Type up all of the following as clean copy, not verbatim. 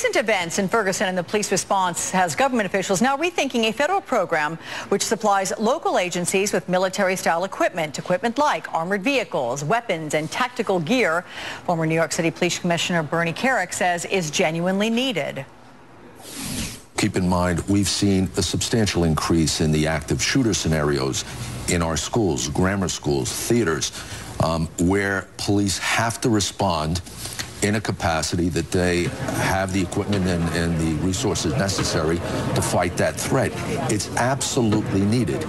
Recent events in Ferguson and the police response has government officials now rethinking a federal program which supplies local agencies with military-style equipment like armored vehicles, weapons, and tactical gear. Former New York City Police Commissioner Bernie Kerik says is genuinely needed. Keep in mind, we've seen a substantial increase in the active shooter scenarios in our schools, grammar schools, theaters, where police have to respond in a capacity that they have the equipment and the resources necessary to fight that threat. It's absolutely needed.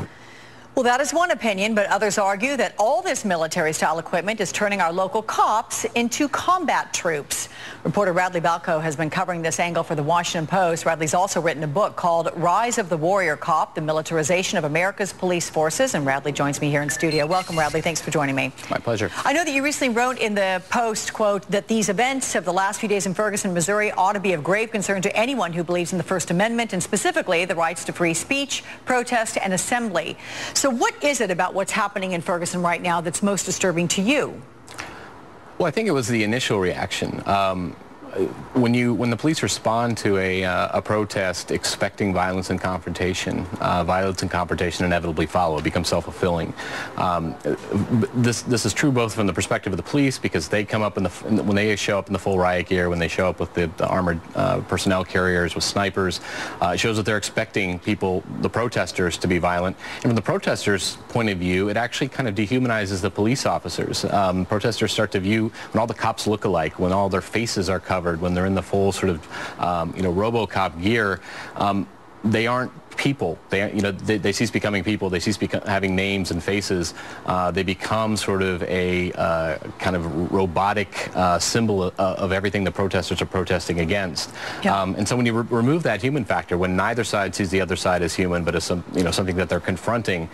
Well, that is one opinion, but others argue that all this military-style equipment is turning our local cops into combat troops. Reporter Radley Balko has been covering this angle for the Washington Post. Radley's also written a book called Rise of the Warrior Cop, the Militarization of America's Police Forces, and Radley joins me here in studio. Welcome, Radley. Thanks for joining me. My pleasure. I know that you recently wrote in the Post, quote, that these events of the last few days in Ferguson, Missouri ought to be of grave concern to anyone who believes in the First Amendment and specifically the rights to free speech, protest, and assembly. So what is it about what's happening in Ferguson right now that's most disturbing to you? Well, I think it was the initial reaction. When the police respond to a protest expecting violence and confrontation inevitably follow. It becomes self-fulfilling. This is true both from the perspective of the police, because they come up when they show up in the full riot gear, when they show up with the armored personnel carriers with snipers, it shows that they're expecting the protesters, to be violent. And from the protesters' point of view, it actually kind of dehumanizes the police officers. Protesters start to view when all the cops look alike, when all their faces are covered, when they're in the full sort of, RoboCop gear, they aren't people. They cease becoming people. They cease having names and faces. They become sort of a kind of robotic symbol of everything the protesters are protesting against. Yeah. And so when you remove that human factor, when neither side sees the other side as human, but as something that they're confronting,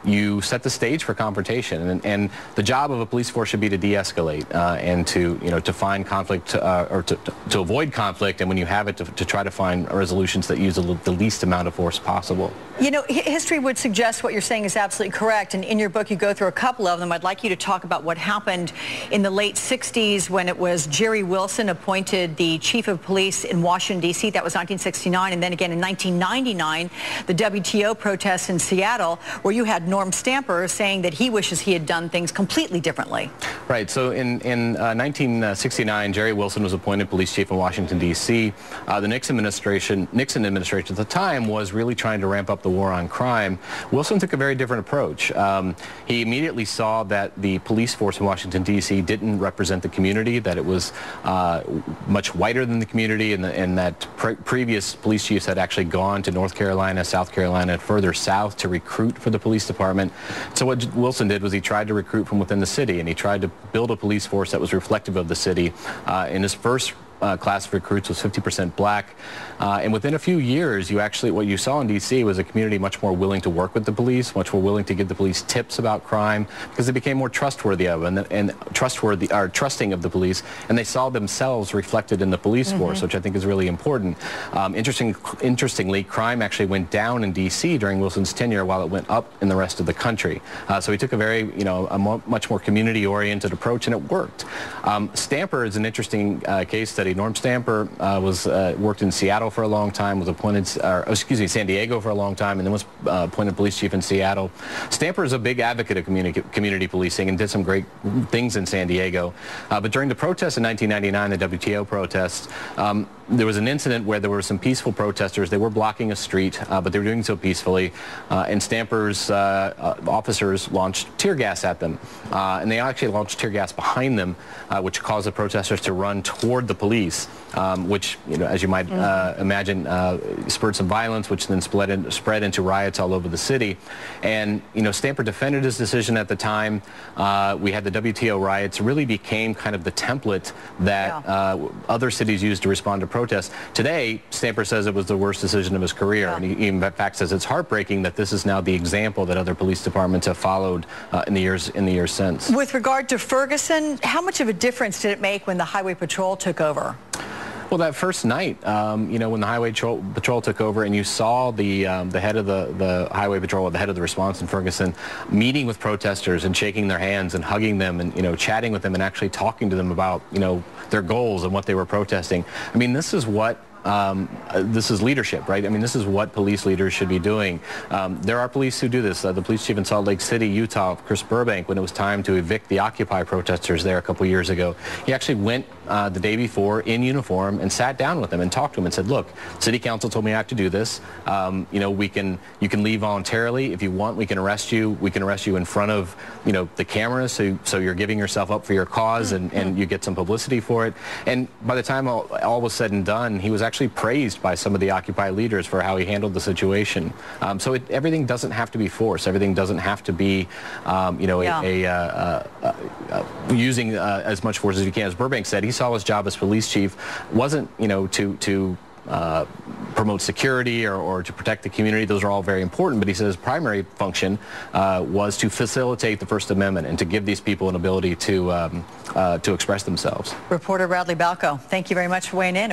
you set the stage for confrontation. And the job of a police force should be to de-escalate and to find conflict or to avoid conflict. And when you have it, to try to find resolutions that use the least amount of force possible. You know, history would suggest what you're saying is absolutely correct, and in your book you go through a couple of them. I'd like you to talk about what happened in the late 60s when it was Jerry Wilson appointed the chief of police in Washington, D.C. That was 1969, and then again in 1999, the WTO protests in Seattle, where you had Norm Stamper saying that he wishes he had done things completely differently. Right, so in 1969, Jerry Wilson was appointed police chief in Washington, D.C. The Nixon administration at the time was really trying to ramp up the war on crime. Wilson took a very different approach. He immediately saw that the police force in Washington, D.C. didn't represent the community, that it was much whiter than the community, and that previous police chiefs had actually gone to North Carolina, South Carolina, and further south to recruit for the police department. So what Wilson did was he tried to recruit from within the city, and he tried to build a police force that was reflective of the city. In his first class of recruits was 50% black, and within a few years, what you saw in D.C. was a community much more willing to work with the police, much more willing to give the police tips about crime, because they became more trustworthy of and trusting of the police, and they saw themselves reflected in the police force, which I think is really important. Interestingly, crime actually went down in D.C. during Wilson's tenure, while it went up in the rest of the country. So he took a very, much more community-oriented approach, and it worked. Stamper is an interesting case study. Norm Stamper worked in Seattle for a long time, was appointed, San Diego for a long time, and then was appointed police chief in Seattle. Stamper is a big advocate of community policing and did some great things in San Diego. But during the protests in 1999, the WTO protests, there was an incident where there were some peaceful protesters. They were blocking a street, but they were doing so peacefully, and Stamper's officers launched tear gas at them. And they actually launched tear gas behind them, which caused the protesters to run toward the police, which, as you might imagine, spurred some violence, which then spread into riots all over the city. And, Stamper defended his decision at the time. We had the WTO riots, really became kind of the template that other cities used to respond to protests. Today, Stamper says it was the worst decision of his career, and he in fact says it's heartbreaking that this is now the example that other police departments have followed in the years since. With regard to Ferguson, how much of a difference did it make when the Highway Patrol took over? Well, that first night, you know, when the Highway Patrol took over, and you saw the head of the Highway Patrol, or the head of the response in Ferguson, meeting with protesters and shaking their hands and hugging them and, you know, chatting with them and actually talking to them about, you know, their goals and what they were protesting. I mean, this is what this is leadership, right? I mean, this is what police leaders should be doing. There are police who do this. The police chief in Salt Lake City, Utah, Chris Burbank, when it was time to evict the Occupy protesters there a couple years ago, he actually went the day before in uniform and sat down with them and talked to them and said, look, city council told me I have to do this. You know, you can leave voluntarily. If you want, we can arrest you. We can arrest you in front of, you know, the cameras, so you're giving yourself up for your cause, and you get some publicity for it. And by the time all was said and done, he was actually praised by some of the Occupy leaders for how he handled the situation. So everything doesn't have to be force. Everything doesn't have to be, you know, using as much force as you can. As Burbank said, he saw his job as police chief wasn't, you know, to promote security or to protect the community. Those are all very important, but he said his primary function was to facilitate the First Amendment and to give these people an ability to express themselves. Reporter Radley Balko, thank you very much for weighing in.